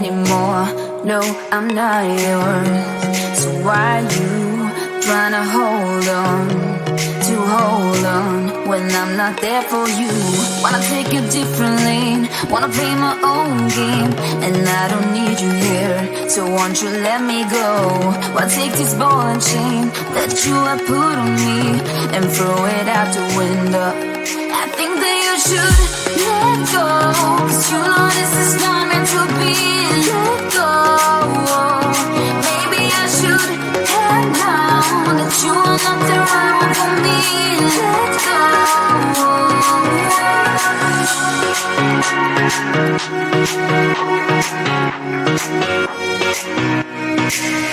anymore. No, I'm not yours. So why you trying to hold on when I'm not there for you? Wanna take a different lane, wanna play my own game, and I don't need you here, so won't you let me go? Wanna take this ball and chain that you have put on me and throw it out the window. I think that you should let go, 'cause you know this is not meant to be. Let go. Maybe I should have known that you are not the right one for me. Let go.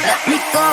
Let me go.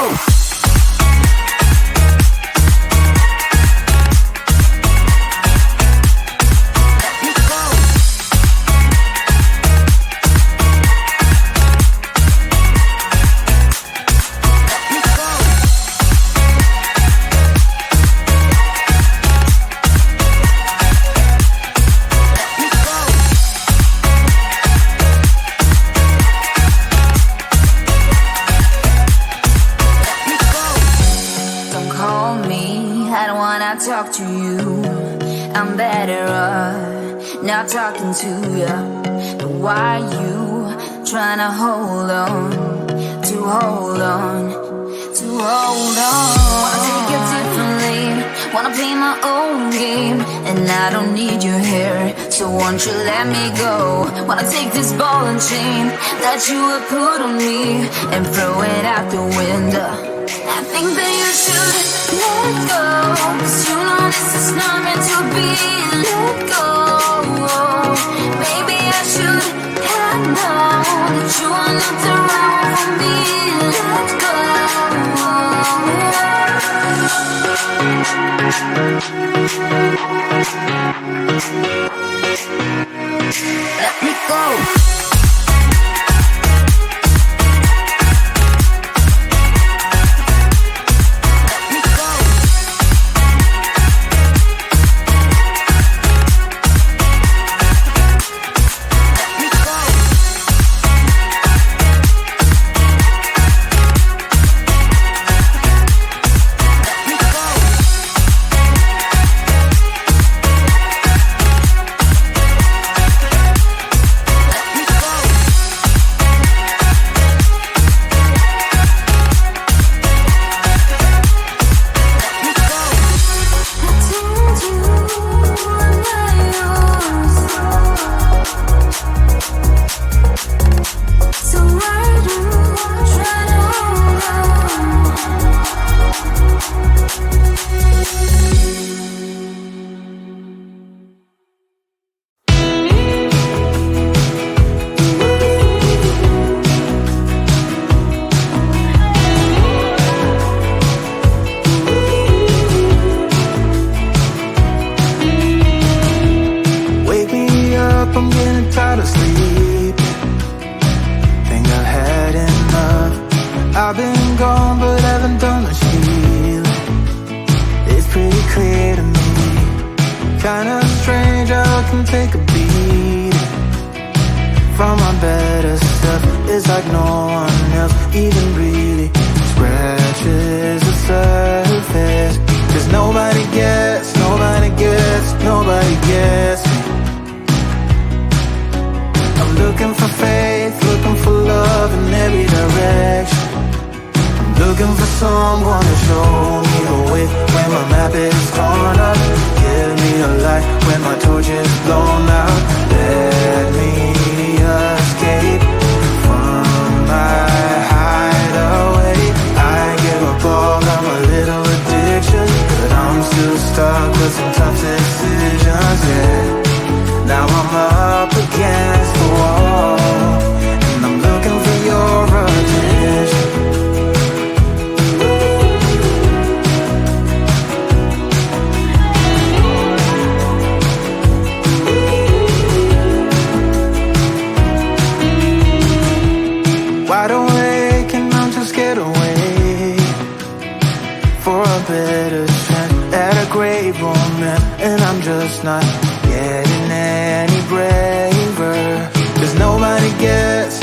Talk to you, I'm better off not talking to you. But why you trying to hold on? Wanna take a different lane, wanna play my own game, and I don't need you here, so won't you let me go? Wanna take this ball and chain that you have put on me and throw it out the window. I think that you should let go, 'cause you know this is not meant to be. Let go. Maybe I should have known that you are not the right one for me. Let go. Let me go. I've been gone but haven't done much healing. It's pretty clear to me, kinda strange how I can take a beat from my better self. It's like no one else even really scratches the surface. 'Cause nobody gets me. I'm looking for faith, looking for love in every direction. Looking for someone to show me the way when my map is torn up. Give me a light when my torch is blown out. Let me escape from my hideaway. I give up all of my little addictions, but I'm still stuck with some tough decisions, yeah. Now I'm up against the wall, and I'm looking for your attention. Wide awake and I'm too scared to wait for a better chance at a great moment, and I'm just not getting any braver. 'Cause nobody gets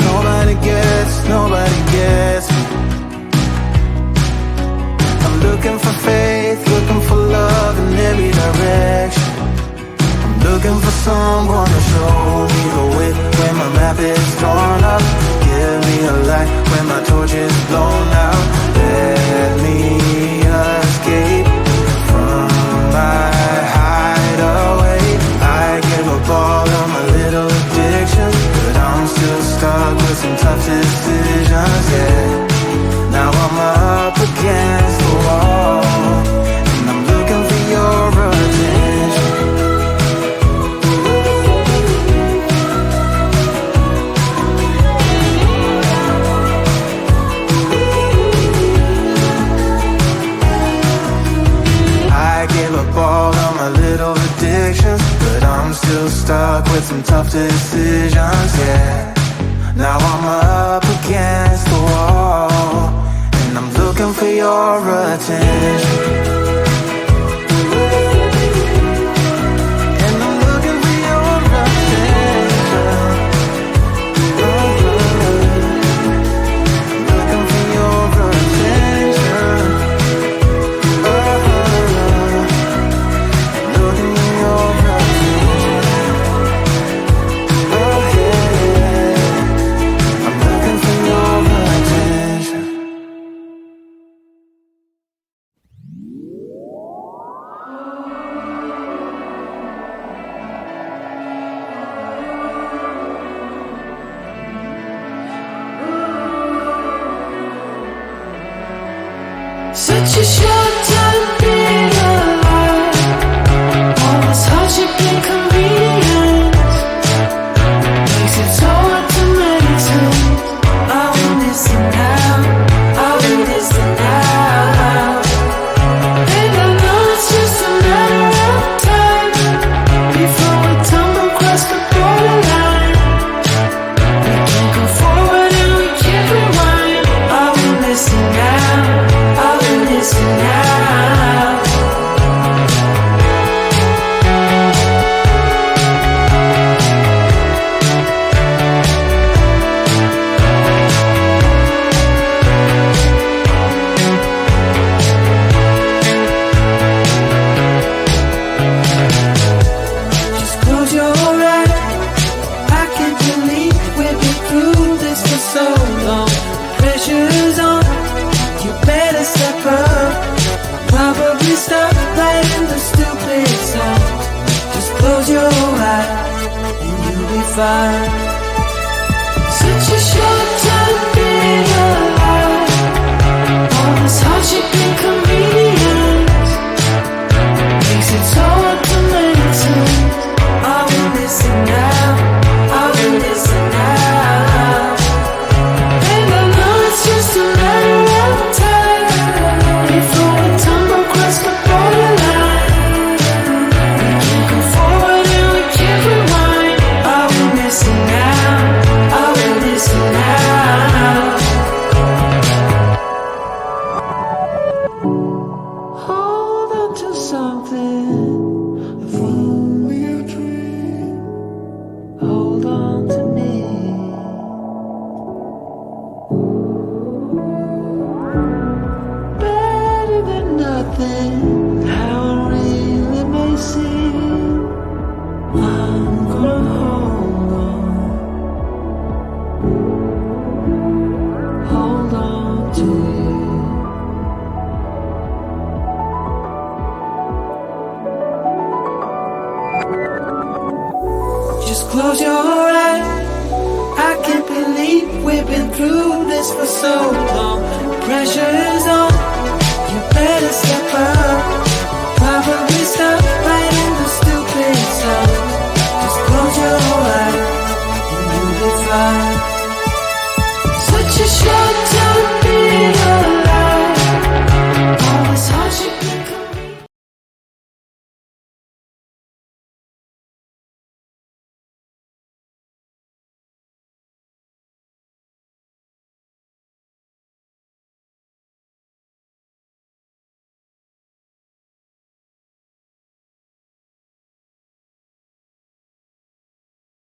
some tough decisions, yeah. Now I'm up against the wall, and I'm looking for your attention. I gave up all of my little addictions, but I'm still stuck with some tough decisions, yeah. Now I'm up against the wall, and I'm looking for your attention. And I'm looking for your attention. I'm looking for your attention. Looking for your attention. Oh yeah. I'm looking for your attention. Such a short time being alive, all this hardship and convenience makes it so hard to meditate. Are we missing out? Are we missing out? And I know it's just a matter of time before we tumble across the borderline. We can't go forward and we can't rewind. Are we missing out? Are we missing out? Just close your eyes. I can't believe we've been through this for so long. Pressure's on. You better step up. Probably stop playing the stupid songs. Just close your eyes and you'll be fine. Such a short time being alive. All this hardship and convenience makes it so hard to meditate. Are we missing out? Are we missing out? And I know it's just a matter of time before we tumble across the borderline. We can't go forward and we can't rewind. Are we missing out? Are we missing out? Hold on to something, if only a dream. Hold on to me. Better than nothing, how it really may seem. I'm gonna hold on to you. Just close your eyes. I can't believe we've been through this for so long. Pressure